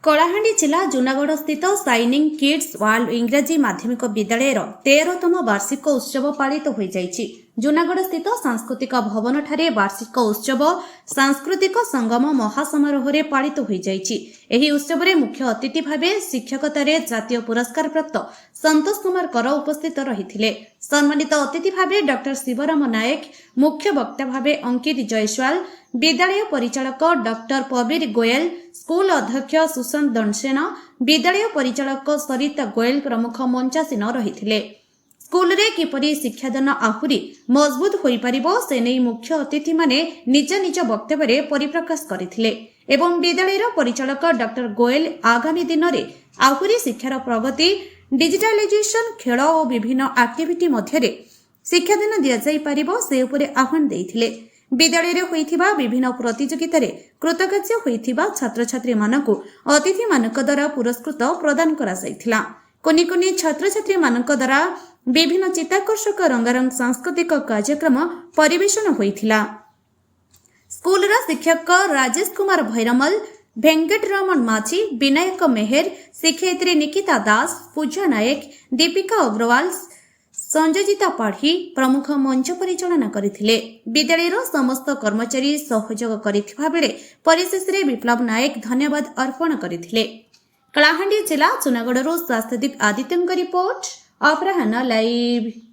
କଳାହାଣ୍ଡି ଜିଲ୍ଲା ଜୁନାଗଡ଼ ସ୍ଥିତ shining kids world ଇଂରାଜୀ ମାଧ୍ୟମିକ ବିଦ୍ୟାଳୟର 13ତମ ବାର୍ଷିକ ଉତ୍ସବ ପାଳିତ ହୋଇଯାଇଛି। ଜୁନାଗଡ଼ ସ୍ଥିତ ସାଂସ୍କୃତିକ ଭବନଠାରେ ବାର୍ଷିକ ଉତ୍ସବ ସାଂସ୍କୃତିକ ସଙ୍ଗମ ମହାସମାରୋହରେ ପାଳିତ ହୋଇଯାଇଛି। ଏହି ଉତ୍ସବରେ ମୁଖ୍ୟ ଅତିଥି ଭାବେ ଶିକ୍ଷକତାରେ ଜାତୀୟ ପୁରସ୍କାର ପ୍ରାପ୍ତ ସନ୍ତୋଷ କୁମାର କର ଉପସ୍ଥିତ ରହିଥିଲେ। ସମ୍ମାନିତ ଅତିଥି ଭାବେ ଡକ୍ଟର ଶିବରାମ ନାୟକ, ମୁଖ୍ୟ ବକ୍ତା ଭାବେ ଅଙ୍କିତ ଜୟସ୍ୱାଲ, ବିଦ୍ୟାଳୟ ପରିଚାଳକ ଡକ୍ଟର ପବୀର ଗୋଏଲ, ସ୍କୁଲ ଅଧ୍ୟକ୍ଷ ସୁଶାନ୍ତ ଦଣ୍ଡସେନ, ବିଦ୍ୟାଳୟ ପରିଚାଳକ ସରିତା ଗୋଏଲ ପ୍ରମୁଖ ମଞ୍ଚାସୀନ ରହିଥିଲେ। ସ୍କୁଲରେ କିପରି ଶିକ୍ଷାଦାନ ଆହୁରି ମଜବୁତ ହୋଇପାରିବ ସେ ନେଇ ମୁଖ୍ୟ ଅତିଥିମାନେ ନିଜ ନିଜ ବକ୍ତବ୍ୟରେ ପରିପ୍ରକାଶ କରିଥିଲେ ଏବଂ ବିଦ୍ୟାଳୟର ପରିଚାଳକ ଡକ୍ଟର ଗୋଏଲ ଆଗାମୀ ଦିନରେ ଆହୁରି ଶିକ୍ଷାର ପ୍ରଗତି, ଡିଜିଟାଲାଇଜେସନ, ଖେଳ ଓ ବିଭିନ୍ନ ଆକ୍ଟିଭିଟି ମଧ୍ୟରେ ଶିକ୍ଷାଦାନ ଦିଆଯାଇପାରିବ ସେ ଉପରେ ଆହ୍ୱାନ ଦେଇଥିଲେ। ବିଦ୍ୟାଳୟରେ ହୋଇଥିବା ବିଭିନ୍ନ ପ୍ରତିଯୋଗିତାରେ କୃତକାର୍ଯ୍ୟ ହୋଇଥିବା ଛାତ୍ରଛାତ୍ରୀମାନଙ୍କୁ ଅତିଥିମାନଙ୍କ ଦ୍ୱାରା ପୁରସ୍କୃତ ପ୍ରଦାନ କରାଯାଇଥିଲା। କୁନି କୁନି ଛାତ୍ରଛାତ୍ରୀମାନଙ୍କ ଦ୍ୱାରା ବିଭିନ୍ନ ଚିତ୍ତାକର୍ଷକ ରଙ୍ଗାରଙ୍ଗ ସାଂସ୍କୃତିକ କାର୍ଯ୍ୟକ୍ରମ ପରିବେଷଣ ହୋଇଥିଲା। ସ୍କୁଲର ଶିକ୍ଷକ ରାଜେଶ କୁମାର ଭୈରମଲ, ଭେଙ୍କଟରମଣ ମାଝୀ, ବିନାୟକ ମେହେର, ଶିକ୍ଷୟିତ୍ରୀ ନିକିତା ଦାସ, ପୂଜା ନାୟକ, ଦୀପିକା ଅଗ୍ରୱାଲ, ସଞ୍ଜଜିତା ପାଢ଼ୀ ପ୍ରମୁଖ ମଞ୍ଚ ପରିଚାଳନା କରିଥିଲେ। ବିଦ୍ୟାଳୟର ସମସ୍ତ କର୍ମଚାରୀ ସହଯୋଗ କରିଥିବା ବେଳେ ପରିଶେଷରେ ବିପ୍ଳବ ନାୟକ ଧନ୍ୟବାଦ ଅର୍ପଣ କରିଥିଲେ। କଳାହାଣ୍ଡି ଜିଲ୍ଲା ଜୁନାଗଡ଼ରୁ ସ୍ୱାସ୍ଥ୍ୟଦୀପ ଆଦିତ୍ୟଙ୍କ ରିପୋର୍ଟ, ଅପରାହ୍ନ ଲାଇଭ୍।